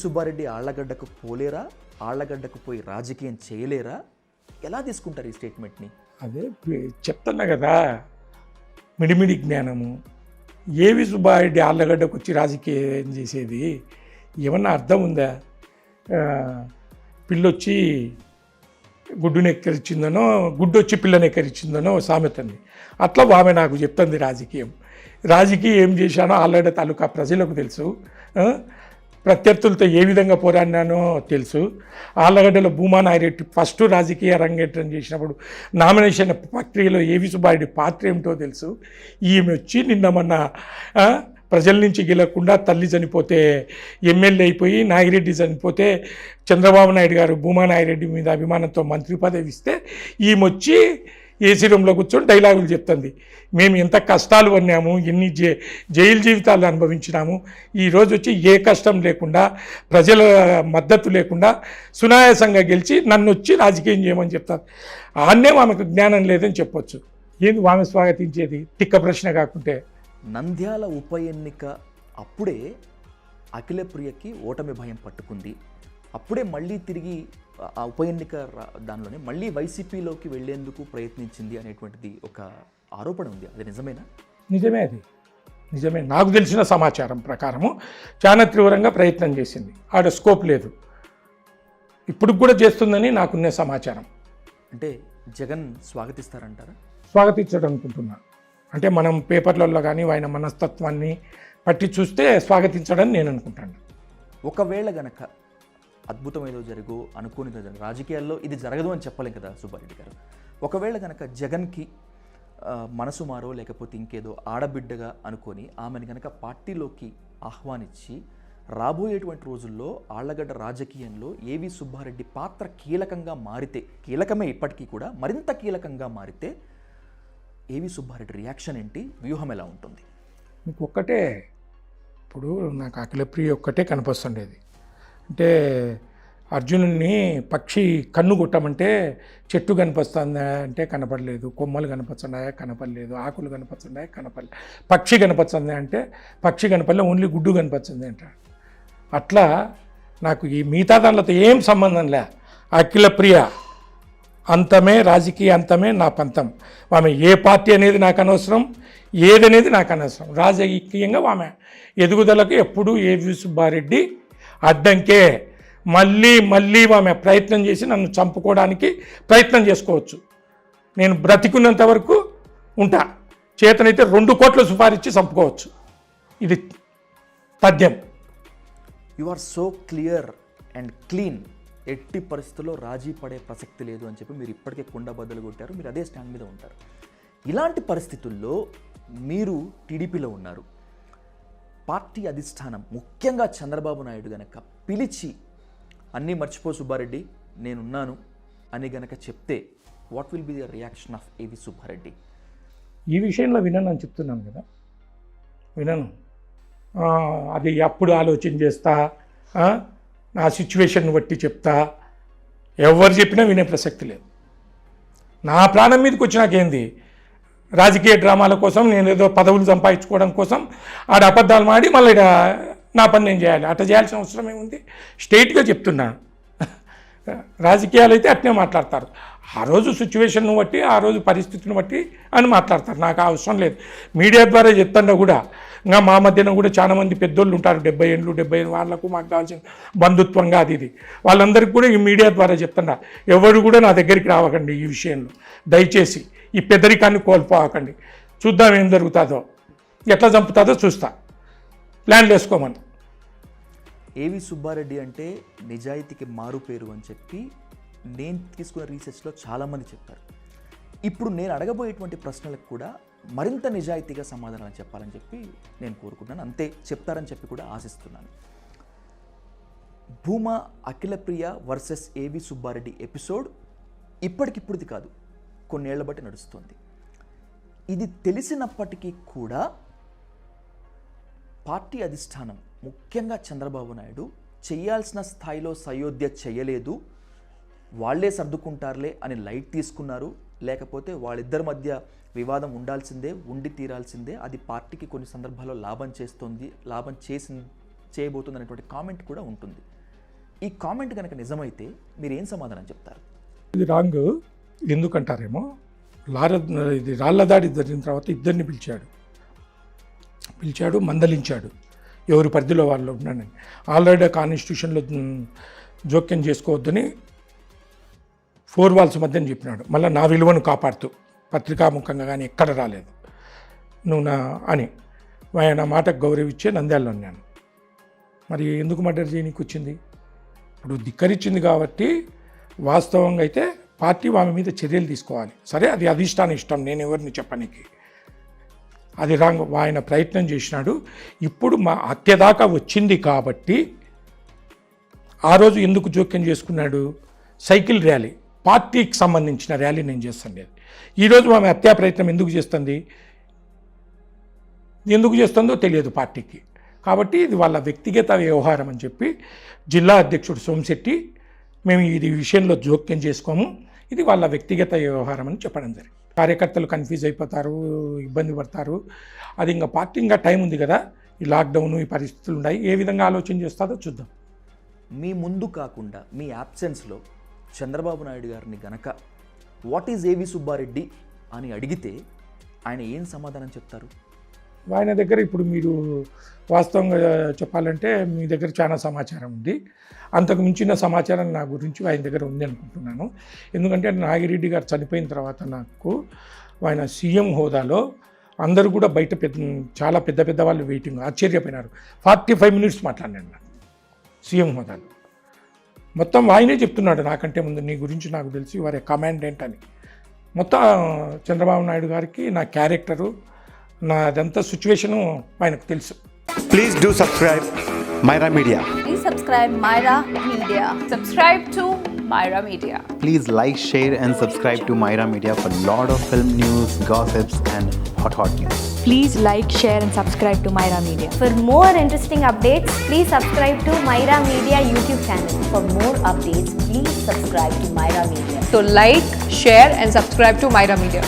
సుబ్బారెడ్డి ఆళ్లగడ్డకు పోలేరా, ఆళ్లగడ్డకు పోయి రాజకీయం చేయలేరా? ఎలా తీసుకుంటారు ఈ స్టేట్మెంట్ని? అదే చెప్తున్నా కదా, మిడిమిడి జ్ఞానము. ఏవి సుబ్బారెడ్డి ఆళ్లగడ్డకు వచ్చి రాజకీయం చేసేది ఏమన్నా అర్థం ఉందా? పిల్లొచ్చి గుడ్డును ఎక్కరిచ్చిందనో, గుడ్డు వచ్చి పిల్లని ఎక్కరిచ్చిందనో సామెత ఉంది. అట్లా ఆమె నాకు చెప్తుంది రాజకీయం ఏం చేశానో ఆళ్లగడ్డ తాలూకా ప్రజలకు తెలుసు. ప్రత్యర్థులతో ఏ విధంగా పోరాడినానో తెలుసు. ఆళ్లగడ్డలో భూమా నాయిరెడ్డి ఫస్ట్ రాజకీయ రంగేట్రం చేసినప్పుడు నామినేషన్ ప్రక్రియలో ఏవి సుబ్బారెడ్డి పాత్ర ఏమిటో తెలుసు. ఈమె వచ్చి నిన్న మొన్న ప్రజల నుంచి గెలకుండా తల్లి చనిపోతే ఎమ్మెల్యే అయిపోయి, నాగిరెడ్డి చనిపోతే చంద్రబాబు నాయుడు గారు భూమా నాయిరెడ్డి మీద అభిమానంతో మంత్రి పదవి ఇస్తే ఈమె వచ్చి ఏసీ రూమ్లో కూర్చొని డైలాగులు చెప్తుంది. మేము ఎంత కష్టాలు పడినాము, ఎన్ని జైలు జీవితాలు అనుభవించినాము, ఈరోజు వచ్చి ఏ కష్టం లేకుండా, ప్రజల మద్దతు లేకుండా సునాయాసంగా గెలిచి నన్ను వచ్చి రాజకీయం చేయమని చెప్తారు. ఆన్నే ఆమెకు జ్ఞానం లేదని చెప్పొచ్చు. ఏంది ఆమె స్వాగతించేది? తిక్క ప్రశ్న కాకుంటే. నంద్యాల ఉప ఎన్నిక అప్పుడే అఖిలప్రియకి ఓటమి భయం పట్టుకుంది. అప్పుడే మళ్ళీ తిరిగి ఆ ఉప ఎన్నిక దానిలోనే మళ్ళీ వైసీపీలోకి వెళ్లేందుకు ప్రయత్నించింది అనేటువంటిది ఒక ఆరోపణ ఉంది. అది నిజమేనా? నిజమే. నాకు తెలిసిన సమాచారం ప్రకారము చాలా తీవ్రంగా ప్రయత్నం చేసింది. ఆడ స్కోప్ లేదు, ఇప్పుడు కూడా చేస్తుందని నాకున్న సమాచారం. అంటే జగన్ స్వాగతిస్తారంటారా? స్వాగతించడం అనుకుంటున్నా. అంటే మనం పేపర్లలో కానీ ఆయన మనస్తత్వాన్ని పట్టి చూస్తే స్వాగతించడం నేను అనుకుంటాను. ఒకవేళ గనక అద్భుతం ఏదో జరుగు, అనుకోనిదో జరుగు, రాజకీయాల్లో ఇది జరగదు అని చెప్పలేం కదా సుబ్బారెడ్డి గారు. ఒకవేళ గనక జగన్కి మనసు మారో లేకపోతే ఇంకేదో ఆడబిడ్డగా అనుకొని ఆమెను గనక పార్టీలోకి ఆహ్వానించి రాబోయేటువంటి రోజుల్లో ఆళ్లగడ్డ రాజకీయంలో ఏవి సుబ్బారెడ్డి పాత్ర కీలకంగా మారితే, కీలకమే ఇప్పటికీ కూడా మరింత కీలకంగా మారితే ఏవి సుబ్బారెడ్డి రియాక్షన్ ఏంటి, వ్యూహం ఎలా ఉంటుంది? మీకు ఒక్కటే, ఇప్పుడు నాకు అఖిలప్రియ ఒక్కటే కనిపిస్తుండేది. అంటే అర్జునుడిని పక్షి కన్ను కొట్టమంటే చెట్టు కనిపిస్తుందా అంటే కనపడలేదు, కొమ్మలు కనిపిస్తున్నాయా కనపడలేదు, ఆకులు కనిపిస్తున్నాయా కనపడలేదు, పక్షి కనిపిస్తుందా అంటే పక్షి కనపడలే, ఓన్లీ గుడ్డు కనిపిస్తుంది అంటాడు. అట్లా నాకు ఈ మిగతా దానితో ఏం సంబంధం లే. అఖిలప్రియ అంతమే, రాజకీయ అంతమే నా పంతం. ఆమె ఏ పార్టీ అనేది నాకు అనవసరం, ఏదనేది నాకు అనవసరం. రాజకీయంగా ఆమె ఎదుగుదలకు ఎప్పుడూ ఏవి సుబ్బారెడ్డి అడ్డంకే. మళ్ళీ ఆమె ప్రయత్నం చేసి నన్ను చంపుకోవడానికి ప్రయత్నం చేసుకోవచ్చు. నేను బ్రతికున్నంత వరకు ఉంటా. చేతనైతే 2 కోట్ల సుపారిచ్చి చంపుకోవచ్చు. ఇది తథ్యం. You are so clear and clean. ఎట్టి పరిస్థితుల్లో రాజీ పడే ప్రసక్తి లేదు అని చెప్పి మీరు ఇప్పటికే కుండబద్దలు కొట్టారు. మీరు అదే స్టాండ్ మీద ఉంటారు. ఇలాంటి పరిస్థితుల్లో మీరు టీడీపీలో ఉన్నారు. పార్టీ అధిష్టానం ముఖ్యంగా చంద్రబాబు నాయుడు గనక పిలిచి అన్నీ మర్చిపో సుబ్బారెడ్డి నేనున్నాను అని గనక చెప్తే what will be the reaction of ఏవి సుబ్బారెడ్డి? ఈ విషయంలో వినను అని చెప్తున్నాను కదా, వినను. అది అప్పుడు ఆలోచన చేస్తా, నా సిచ్యువేషన్ బట్టి చెప్తా. ఎవరు చెప్పినా వినే ప్రసక్తి లేదు. నా ప్రాణం మీదకి వచ్చినాకేంది? రాజకీయ డ్రామాల కోసం నేను ఏదో పదవులు సంపాదించుకోవడం కోసం ఆడ అబద్ధాలు మాడి మళ్ళీ నా పని నేను చేయాలి. అట్లా చేయాల్సిన అవసరం ఏముంది? స్ట్రైట్గా చెప్తున్నా. రాజకీయాలు అయితే అట్నే మాట్లాడతారు. ఆ రోజు సిచ్యువేషన్ను బట్టి, ఆ రోజు పరిస్థితిని బట్టి అని మాట్లాడతారు. నాకు అవసరం లేదు. మీడియా ద్వారా చెప్తున్నా కూడా, ఇంకా మా మధ్యన కూడా చాలామంది పెద్దోళ్ళు ఉంటారు, 70 ఏళ్ళు 75 వాళ్ళకు మాకు కావాల్సిన బంధుత్వంగా అది ఇది. వాళ్ళందరికీ కూడా ఈ మీడియా ద్వారా చెప్తున్నా, ఎవరు కూడా నా దగ్గరికి రావకండి ఈ విషయంలో. దయచేసి ఈ పెద్దరికాన్ని కోల్పోవకండి. చూద్దాం ఏం జరుగుతుందో, ఎట్లా చంపుతుందో చూస్తా. ప్లాన్లు వేసుకోమని. ఏవి సుబ్బారెడ్డి అంటే నిజాయితీకి మారు పేరు అని చెప్పి నేను తీసుకున్న రీసెర్చ్లో చాలామంది చెప్పారు. ఇప్పుడు నేను అడగబోయేటువంటి ప్రశ్నలకు కూడా మరింత నిజాయితీగా సమాధానాలు చెప్పాలని చెప్పి నేను కోరుకుంటున్నాను. అంతే చెప్తారని చెప్పి కూడా ఆశిస్తున్నాను. భూమా అఖిలప్రియ వర్సెస్ ఏవి సుబ్బారెడ్డి ఎపిసోడ్ ఇప్పటికిప్పుడుది కాదు, కొన్నేళ్ల బట్టి నడుస్తుంది. ఇది తెలిసినప్పటికీ కూడా పార్టీ అధిష్టానం ముఖ్యంగా చంద్రబాబు నాయుడు చేయాల్సిన స్థాయిలో సయోధ్య చేయలేదు, వాళ్లే సర్దుకుంటారులే అని లైట్ తీసుకున్నారు. లేకపోతే వాళ్ళిద్దరి మధ్య వివాదం ఉండాల్సిందే, ఉండి తీరాల్సిందే. అది పార్టీకి కొన్ని సందర్భాల్లో లాభం చేస్తుంది, లాభం చేయబోతుంది అనేటువంటి కామెంట్ కూడా ఉంటుంది. ఈ కామెంట్ కనుక నిజమైతే మీరు ఏం సమాధానం చెప్తారు? ఇది రాంగ్ ఎందుకంటారేమో, ఇది రాళ్ల దాడి జరిగిన తర్వాత ఇద్దరిని పిలిచాడు, మందలించాడు, ఎవరి పరిధిలో వాళ్ళు ఉన్నానని. ఆల్రెడీ కాన్స్టిట్యూషన్లో జోక్యం చేసుకోవద్దని 4 walls మధ్యని చెప్పినాడు. మళ్ళీ నా విలువను కాపాడుతూ పత్రికాముఖంగా కానీ ఎక్కడ రాలేదు నువ్వు అని ఆయన మాటకు గౌరవించే నంద్యాలలో ఉన్నాను. మరి ఎందుకు మర్డర్ చేయనీకి వచ్చింది? ఇప్పుడు ధిక్కరించింది కాబట్టి వాస్తవంగా అయితే పార్టీ ఆమె మీద చర్యలు తీసుకోవాలి. సరే, అది అధిష్టానం ఇష్టం, నేను ఎవరిని చెప్పనీకి. అది రాంగ్. ఆయన ప్రయత్నం చేసినాడు. ఇప్పుడు మా హత్య దాకా వచ్చింది కాబట్టి ఆ రోజు ఎందుకు జోక్యం చేసుకున్నాడు? సైకిల్ ర్యాలీ, పార్టీకి సంబంధించిన ర్యాలీ నేను చేస్తాను. ఈరోజు ఆమె హత్యా ప్రయత్నం ఎందుకు చేస్తుందో తెలియదు పార్టీకి. కాబట్టి ఇది వాళ్ళ వ్యక్తిగత వ్యవహారం అని చెప్పి జిల్లా అధ్యక్షుడు సోమశెట్టి, మేము ఇది విషయంలో జోక్యం చేసుకోము, ఇది వాళ్ళ వ్యక్తిగత వ్యవహారం అని చెప్పడం జరిగింది. కార్యకర్తలు కన్ఫ్యూజ్ అయిపోతారు, ఇబ్బంది పడతారు. అది ఇంకా పార్టీ ఇంకా టైం ఉంది కదా, ఈ లాక్డౌన్, ఈ పరిస్థితులు ఉన్నాయి, ఏ విధంగా ఆలోచన చేస్తుందో చూద్దాం. మీ ముందు కాకుండా మీ యాబ్సెన్స్లో చంద్రబాబు నాయుడు గారిని గనక వాట్ ఈజ్ ఏవి సుబ్బారెడ్డి అని అడిగితే ఆయన ఏం సమాధానం చెప్తారు? ఆయన దగ్గర ఇప్పుడు మీరు వాస్తవంగా చెప్పాలంటే మీ దగ్గర చాలా సమాచారం ఉంది. అంతకు మించిన సమాచారం నా గురించి ఆయన దగ్గర ఉంది అనుకుంటున్నాను. ఎందుకంటే నాగిరెడ్డి గారు చనిపోయిన తర్వాత నాకు ఆయన సీఎం హోదాలో అందరూ కూడా బయట చాలా పెద్ద వాళ్ళు వెయిటింగ్, ఆశ్చర్యపోయినారు. 45 minutes మాట్లాడినాడు నాకు సీఎం హోదాలో. మొత్తం ఆయనే చెప్తున్నాడు నాకంటే ముందు, నీ గురించి నాకు తెలిసి వారి కమాండెంట్ అని. మొత్తం చంద్రబాబు నాయుడు గారికి నా క్యారెక్టరు, నా అదంతా సిచ్యువేషను ఆయనకు తెలుసు. Please do subscribe Myra Media. Please subscribe Myra Media. Subscribe to Myra Media. Please like, share and subscribe to Myra Media for lot of film news, gossips and hot news. Please like, share and subscribe to Myra Media. For more interesting updates, please subscribe to Myra Media YouTube channel. For more updates, please subscribe to Myra Media. So like, share and subscribe to Myra Media.